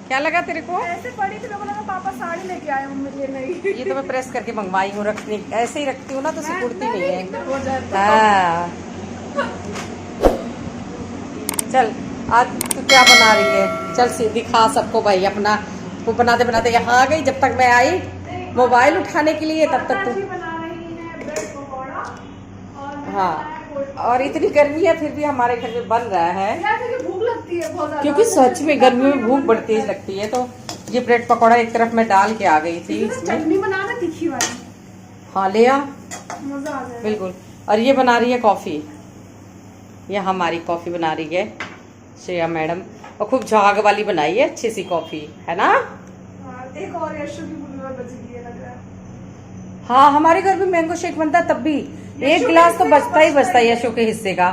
क्या लगा तेरे को? ऐसे पड़ी थी, मैं बोला पापा साड़ी लेके आए मम्मी के लिए। नहीं, ये तो मैं प्रेस करके मंगवाई हूँ, रखने ऐसे ही रखती हूँ ना तो सिकुड़ती नहीं है। हो जाता। हाँ चल, आज तू क्या बना रही है? चल दिखा सबको भाई अपना। वो बनाते बनाते यहाँ आ गई, जब तक मैं आई मोबाइल उठाने के लिए तब तक तू। बना रही है ब्रेड पकौड़ा और हाँ, और इतनी गर्मी है फिर भी हमारे घर में बन रहा है, भूख लगती है बहुत ज्यादा, क्योंकि सच में गर्मियों में भूख बड़ी तेज लगती है। तो ये ब्रेड पकौड़ा एक तरफ मैं डाल के आ गई थी इसमें। चटनी बनाना तीखी वाली। हाँ ले आ, मजा आ जाएगा बिल्कुल। और ये बना रही है कॉफी, ये हमारी कॉफी बना रही है श्रेया मैडम, और खूब झाग वाली बनाई है, अच्छी सी कॉफी है ना। एक और यशु की बुलवा बच गई है लग रहा है। हाँ हमारे घर में मैंगो शेक बनता है, तब भी एक गिलास तो बचता ही बचता है यशु के हिस्से का।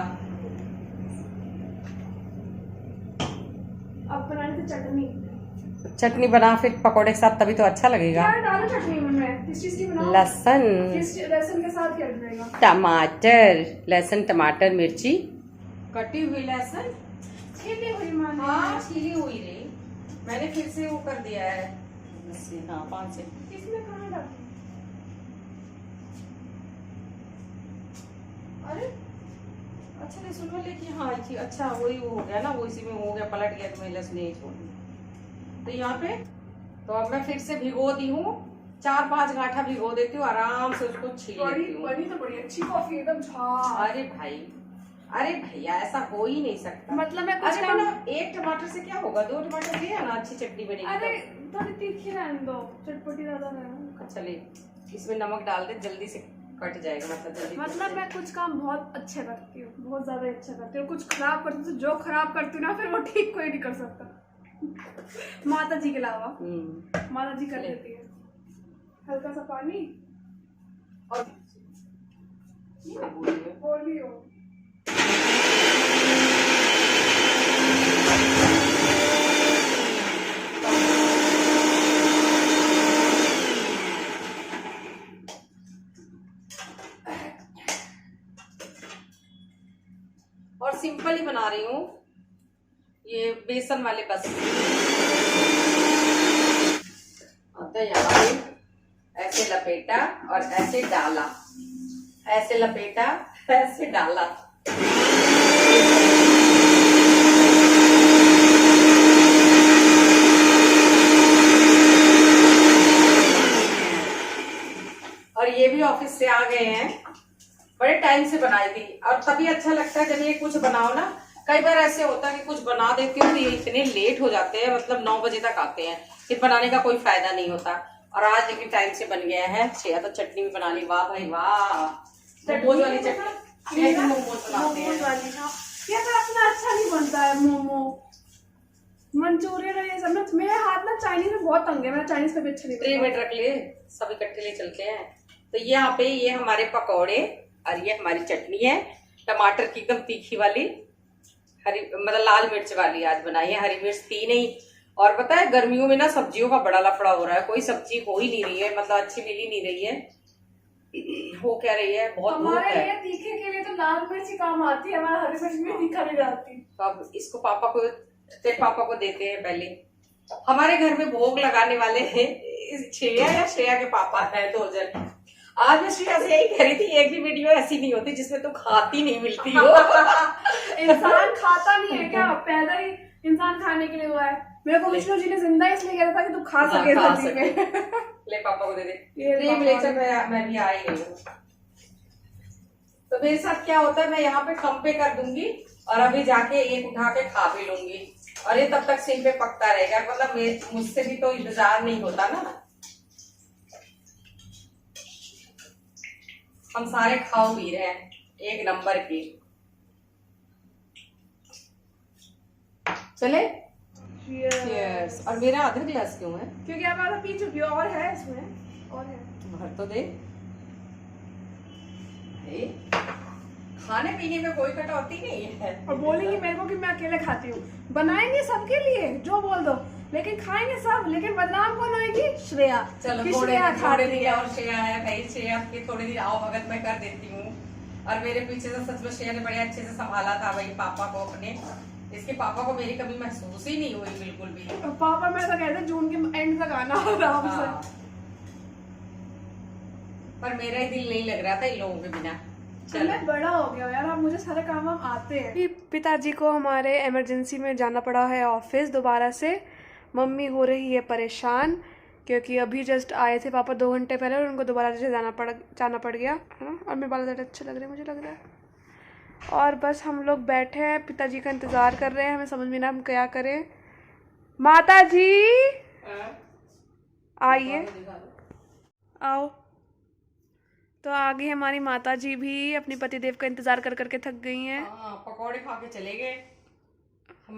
अब बनानी थी चटनी। चटनी बना फिर पकौड़े के साथ, तभी तो अच्छा लगेगा। क्या डालो चटनी में? किस चीज की बनाओ? लहसुन, लहसुन के साथ क्या डलेगा? टमाटर, लहसुन टमाटर मिर्ची, कटी हुई लहसुन छीली हुई माने। हाँ छीली हुई रे, मैंने फिर से वो कर दिया है। हाँ 5 से। इसमें कहाँ डालूं? अरे अच्छा नहीं सुनो, लेकिन हाँ अच्छा वही हो गया ना, वो इसी में हो गया, पलट गया तो मैं लहसुन नहीं छोड़ दी। तो यहाँ पे तो अब मैं फिर से भिगो दी हूँ, 4-5 गांठा भिगो देती हूँ, आराम से उसको छील लेती हूँ। बड़ी तो बड़ी अच्छी कॉफी एकदम झाग। अरे भैया ऐसा हो ही नहीं सकता। मतलब मैं कुछ अरे ना, एक टमाटर से क्या होगा, 2 टमाटर ले आना, अच्छी चटनी बनेगी। अरे थोड़ी तीखी रहने दो, चटपटी ज्यादा रहने। अच्छा ले, इसमें नमक डाल दे, जल्दी से कट जाएगा, मतलब जल्दी। मतलब मैं कुछ काम बहुत अच्छे करती हूँ, बहुत ज्यादा अच्छा करती हूँ। कुछ खराब करती हूँ, जो खराब करती हूँ ना फिर वो ठीक कोई नहीं कर सकता, माता जी के अलावा। माता जी कर लेती है। हल्का सा पानी और बोलियो। और सिंपल ही बना रही हूँ, ये बेसन वाले बस। तो यहाँ पे ऐसे लपेटा और ऐसे डाला, ऐसे लपेटा ऐसे डाला। और ये भी ऑफिस से आ गए हैं, बड़े टाइम से बनाई थी, और तभी अच्छा लगता है जब ये कुछ बनाओ ना। कई बार ऐसे होता है कि कुछ बना देती हूँ तो ये इतने लेट हो जाते हैं, मतलब 9 बजे तक आते हैं, फिर बनाने का कोई फायदा नहीं होता। और आज लेकिन टाइम से बन गया है। श्रेया तो चटनी भी बना ली, वाह भाई वाह, मोमोज वाली चटनी। मोमोज बनाते हैं ये तो अपना अच्छा नहीं बनता है, मोमो मंचूरियन और ये सब ना। मेरे हाथ ना चाइनीज में बहुत तंग है, मेरा चाइनीज कभी अच्छा नहीं बनता। 3 मिनट रख ले, सब इकट्ठे ले चलते हैं। तो यहाँ पे ये हमारे पकौड़े और ये हमारी चटनी है, टमाटर की एकदम तीखी वाली, हरी मतलब लाल मिर्च वाली आज बनाई है, हरी मिर्च थी नहीं। और पता है गर्मियों में ना सब्जियों का बड़ा लफड़ा हो रहा है, कोई सब्जी हो ही नहीं रही है, मतलब अच्छी मिल ही नहीं रही है। हो क्या रही है, बहुत भूख है। हमारे ये तीखे के लिए तो लाल मिर्च ही काम आती है, हमारा हरी मिर्च भी तीखा नहीं जाती। तो अब इसको पापा को, तेरे पापा को देते हैं पहले। हमारे घर में भोग लगाने वाले हैं श्रेया या श्रेया के पापा है 2 जन। आज मैं श्रेया से यही कह रही थी, एक भी वीडियो ऐसी नहीं होती जिसमें तो खाती नहीं मिलती हो। इंसान खाता नहीं है क्या? पैदा ही इंसान खाने के लिए हुआ है। मेरे को विष्णु जी ने जिंदा इसलिए कहता था कि तू खा सके धरती में। ले पापा को दे दे, मैं भी आई गई हूँ। तो मेरे साथ क्या होता है, मैं यहाँ पे कम पे कर दूंगी और अभी जाके एक उठा के खा भी लूंगी, और ये तब तक सिम पे पकता रहेगा, मतलब मुझसे भी तो इंतजार नहीं होता ना। हम सारे खाओ पी रहे हैं, एक नंबर की। चले Cheers। और मेरा आधा गिलास क्यों है? क्योंकि आप आधा पी चुकी हो, और है इसमें, और है। भर तो दे। खाने पीने में कोई कटौती नहीं है। और बोलेंगी मेरे को कि मैं अकेले खाती हूँ। बनाएंगे सबके लिए जो बोल दो, लेकिन खाएंगे सब, लेकिन बदनाम कौन होएगी? श्रेया। चलो थोड़े दिन और श्रेया है भाई, श्रेया के थोड़े दिन आओ भगत मैं कर देती हूँ। और मेरे पीछे से सच में श्रेया ने बड़े अच्छे से संभाला था भाई पापा को अपने। इसके पापा को मेरी कभी महसूस ही नहीं हुई बिल्कुल भी। पापा मैं खाना आराम से। हाँ। पर मेरा ही दिल नहीं लग रहा था इन लोगों के बिना। मैं बड़ा हो गया यार, अब मुझे सारे काम हम आते हैं। पिताजी को हमारे इमरजेंसी में जाना पड़ा है ऑफिस दोबारा से। मम्मी हो रही है परेशान क्योंकि अभी जस्ट आए थे पापा 2 घंटे पहले और उनको दोबारा से जाना पड़ गया है ना। और मेरे बाल ज़्यादा अच्छे लग रहे हैं मुझे लग रहा है। और बस हम लोग बैठे हैं, पिताजी का इंतज़ार कर रहे हैं। हमें समझ में ना हम क्या करें। माता जी आइए, आओ। तो आगे हमारी माता जी भी अपने पतिदेव का इंतजार कर करके थक गई हैं। पकौड़े खा के चले गए।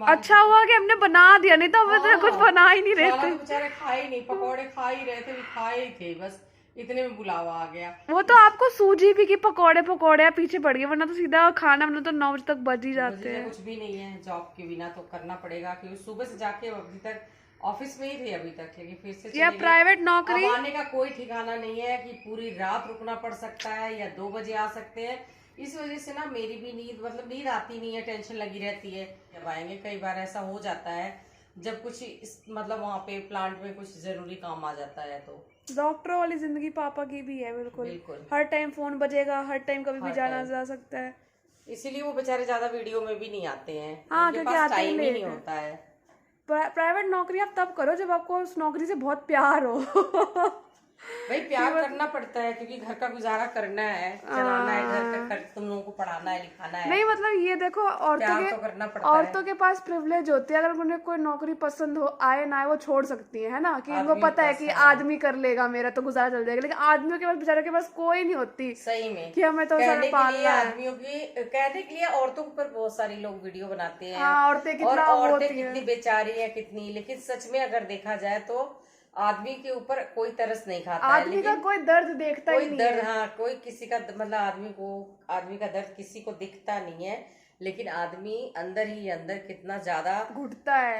अच्छा हुआ कि हमने बना दिया, नहीं तो हम तो कुछ बना ही नहीं रहे थे। बेचारे खा ही नहीं, पकौड़े खा ही रहे थे, खाए ही थे, बस इतने में बुलावा आ गया। वो तो आपको सूझी भी कि पकौड़े पीछे पड़ गए, वरना तो सीधा खाना बना तो 9 बजे तक बज ही जाते हैं। कुछ भी नहीं है, जॉब के बिना तो करना पड़ेगा क्योंकि सुबह से जाके अभी तक ऑफिस में ही थे अभी तक, लेकिन फिर से या प्राइवेट नौकरी आने का कोई ठिकाना नहीं है कि पूरी रात रुकना पड़ सकता है या 2 बजे आ सकते हैं। इस वजह से ना मेरी भी नींद आती नहीं है, टेंशन लगी रहती है जब आएंगे। कई बार ऐसा हो जाता है जब कुछ वहाँ पे प्लांट में कुछ जरूरी काम आ जाता है। तो डॉक्टरों वाली जिंदगी पापा की भी है बिल्कुल। हर टाइम फोन बजेगा, हर टाइम कभी भी जाना जा सकता है। इसीलिए वो बेचारे ज्यादा वीडियो में भी नहीं आते हैं। हाँ, क्योंकि टाइम ही नहीं होता है। प्राइवेट नौकरी आप तब करो जब आपको उस नौकरी से बहुत प्यार हो। भाई प्यार करना पड़ता है क्योंकि घर का गुजारा करना है, चलाना है, घर का तुम लोगों को पढ़ाना है, लिखाना है। नहीं मतलब ये देखो, औरतों के पास प्रिविलेज होती है, अगर उन्हें कोई नौकरी पसंद हो आए ना आए वो छोड़ सकती है ना, कि उनको पता है कि आदमी कर लेगा मेरा तो गुजारा चल जाएगा। लेकिन आदमियों के पास बेचारे के पास कोई नहीं होती सही में कि हमें तो सारा पालना है। आदमियों की कहने के लिए औरतों पर बहुत सारे लोग वीडियो बनाते हैं। औरतें कितनी बेचारी है कितनी, लेकिन सच में अगर देखा जाए तो आदमी के ऊपर कोई तरस नहीं खाता है। आदमी का कोई दर्द देखता ही नहीं है। हाँ, कोई किसी का मतलब आदमी का दर्द किसी को दिखता नहीं है, लेकिन आदमी अंदर ही अंदर कितना ज्यादा घुटता है।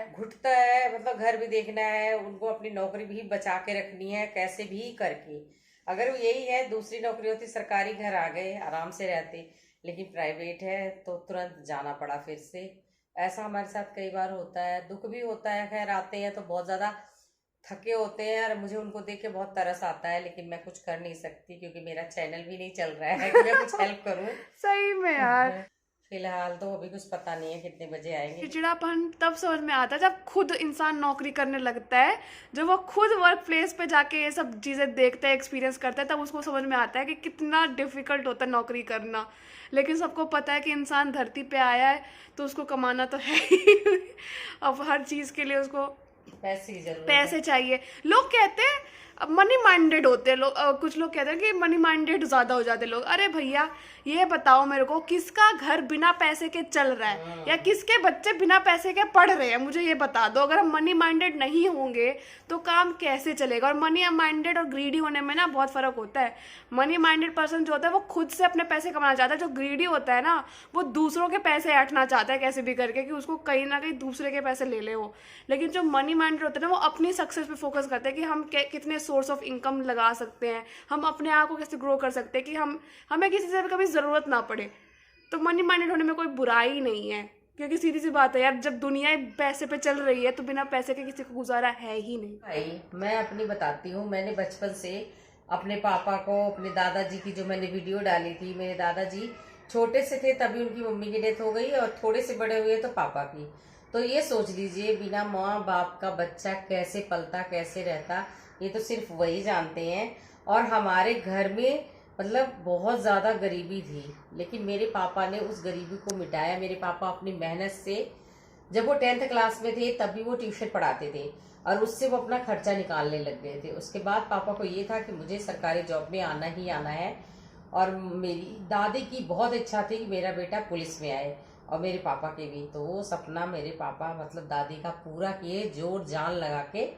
मतलब घर भी देखना है उनको, अपनी नौकरी भी बचा के रखनी है कैसे भी करके। अगर यही है दूसरी नौकरी होती सरकारी, घर आ गए आराम से रहते, लेकिन प्राइवेट है तो तुरंत जाना पड़ा फिर से। ऐसा हमारे साथ कई बार होता है, दुख भी होता है। खैर आते हैं तो बहुत ज्यादा थके होते हैं और मुझे उनको देख के बहुत तरस आता है, लेकिन मैं कुछ कर नहीं सकती क्योंकि मेरा चैनल भी नहीं चल रहा है कि मैं कुछ हेल्प करूं। सही में यार फिलहाल तो अभी कुछ पता नहीं है कितने बजे आएंगे। चिड़चिड़ापन तब समझ में आता है जब खुद इंसान नौकरी करने लगता है, जब वो खुद वर्क प्लेस पे जाके ये सब चीज़ें देखता है, एक्सपीरियंस करता है, तब उसको समझ में आता है कि कितना डिफिकल्ट होता है नौकरी करना। लेकिन सबको पता है कि इंसान धरती पे आया है तो उसको कमाना तो है ही। अब हर चीज़ के लिए उसको पैसे चाहिए। लोग कहते हैं मनी माइंडेड होते हैं लोग, कुछ लोग कहते हैं कि मनी माइंडेड ज्यादा हो जाते लोग। अरे भैया ये बताओ मेरे को, किसका घर बिना पैसे के चल रहा है या किसके बच्चे बिना पैसे के पढ़ रहे हैं, मुझे ये बता दो। अगर हम मनी माइंडेड नहीं होंगे तो काम कैसे चलेगा। और मनी माइंडेड और ग्रीडी होने में ना बहुत फर्क होता है। मनी माइंडेड पर्सन जो होता है वो खुद से अपने पैसे कमाना चाहता है, जो ग्रीडी होता है ना वो दूसरों के पैसे ऐंठना चाहता है कैसे भी करके, कि उसको कहीं ना कहीं दूसरे के पैसे ले ले वो। लेकिन जो मनी माइंडेड होता है ना वो अपनी सक्सेस पे फोकस करते हैं कि हम कितने सोर्स ऑफ इनकम लगा सकते हैं, हम अपने आप को कैसे ग्रो कर सकते हैं कि हमें किसी से कभी जरूरत ना पड़े। तो मनी माइंडेड होने में कोई बुराई नहीं है, क्योंकि सीधी सी बात है यार, जब दुनिया पैसे पे चल रही है तो बिना पैसे के किसी को गुजारा है ही नहीं। भाई मैं अपनी बताती हूँ, मैंने बचपन से अपने पापा को, अपने दादाजी की जो मैंने वीडियो डाली थी, मेरे दादाजी छोटे से थे तभी उनकी मम्मी की डेथ हो गई और थोड़े से बड़े हुए तो पापा की। तो ये सोच लीजिए बिना माँ बाप का बच्चा कैसे पलता कैसे रहता, ये तो सिर्फ वही जानते हैं। और हमारे घर में मतलब बहुत ज़्यादा गरीबी थी, लेकिन मेरे पापा ने उस गरीबी को मिटाया। मेरे पापा अपनी मेहनत से, जब वो 10th क्लास में थे तभी वो ट्यूशन पढ़ाते थे और उससे वो अपना खर्चा निकालने लग गए थे। उसके बाद पापा को ये था कि मुझे सरकारी जॉब में आना ही आना है। और मेरी दादी की बहुत इच्छा थी कि मेरा बेटा पुलिस में आए, और मेरे पापा के भी। तो वो सपना मेरे पापा मतलब दादी का पूरा किए, जोर जान लगा के।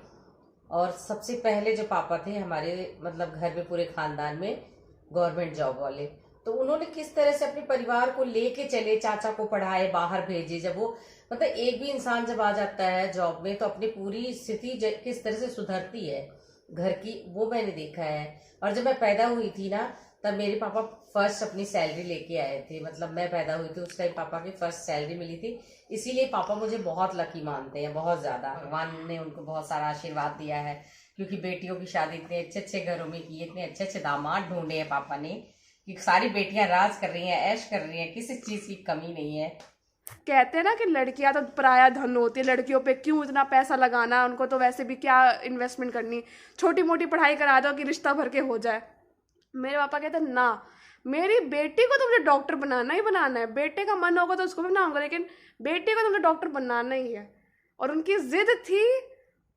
और सबसे पहले जो पापा थे हमारे मतलब घर में पूरे खानदान में गवर्नमेंट जॉब वाले, तो उन्होंने किस तरह से अपने परिवार को लेके चले, चाचा को पढ़ाए, बाहर भेजे। जब वो मतलब एक भी इंसान जब आ जाता है जॉब में तो अपनी पूरी स्थिति किस तरह से सुधरती है घर की, वो मैंने देखा है। और जब मैं पैदा हुई थी ना तब मेरे पापा फर्स्ट अपनी सैलरी लेके आए थे, मतलब मैं पैदा हुई थी उस टाइम पापा की फर्स्ट सैलरी मिली थी। इसीलिए पापा मुझे बहुत लकी मानते हैं, बहुत ज्यादा। भगवान ने उनको बहुत सारा आशीर्वाद दिया है, क्योंकि बेटियों की शादी इतने अच्छे अच्छे घरों में की है, इतने अच्छे अच्छे दामाद ढूंढे हैं पापा ने कि सारी बेटियां राज कर रही हैं, ऐश कर रही हैं, किसी चीज की कमी नहीं है। कहते हैं ना कि लड़कियां तो पराया धन होती है, लड़कियों पे क्यों इतना पैसा लगाना, उनको तो वैसे भी क्या इन्वेस्टमेंट करनी, छोटी मोटी पढ़ाई करा दो कि रिश्ता भर के हो जाए। मेरे पापा कहते ना, मेरी बेटी को तो मुझे डॉक्टर बनाना ही बनाना है, बेटे का मन होगा तो उसको भी बनाऊंगा, लेकिन बेटी को तो मुझे डॉक्टर बनाना ही है। और उनकी जिद थी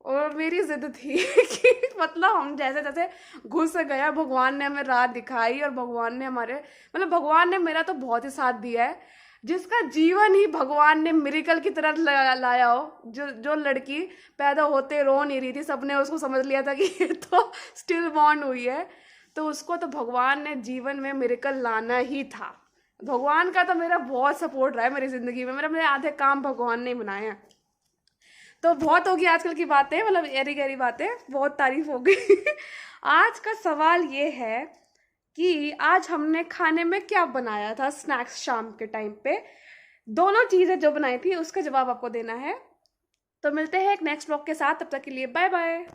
और मेरी जिद थी कि मतलब हम जैसे जैसे घुस गया, भगवान ने हमें राह दिखाई और भगवान ने हमारे मतलब भगवान ने मेरा तो बहुत ही साथ दिया है। जिसका जीवन ही भगवान ने मिरेकल की तरह लाया हो, जो लड़की पैदा होते रो नहीं रही थी, सबने उसको समझ लिया था कि ये तो स्टिल बॉर्न हुई है, तो उसको तो भगवान ने जीवन में मिरेकल लाना ही था। भगवान का तो मेरा बहुत सपोर्ट रहा है मेरी ज़िंदगी में, मेरे आधे काम भगवान ने बनाए हैं। तो बहुत होगी आजकल की बातें, मतलब एरी गहरी बातें, बहुत तारीफ हो गई। आज का सवाल ये है कि आज हमने खाने में क्या बनाया था स्नैक्स शाम के टाइम पे। दोनों चीज़ें जो बनाई थी उसका जवाब आपको देना है। तो मिलते हैं एक नेक्स्ट व्लॉग के साथ, तब तक के लिए बाय बाय।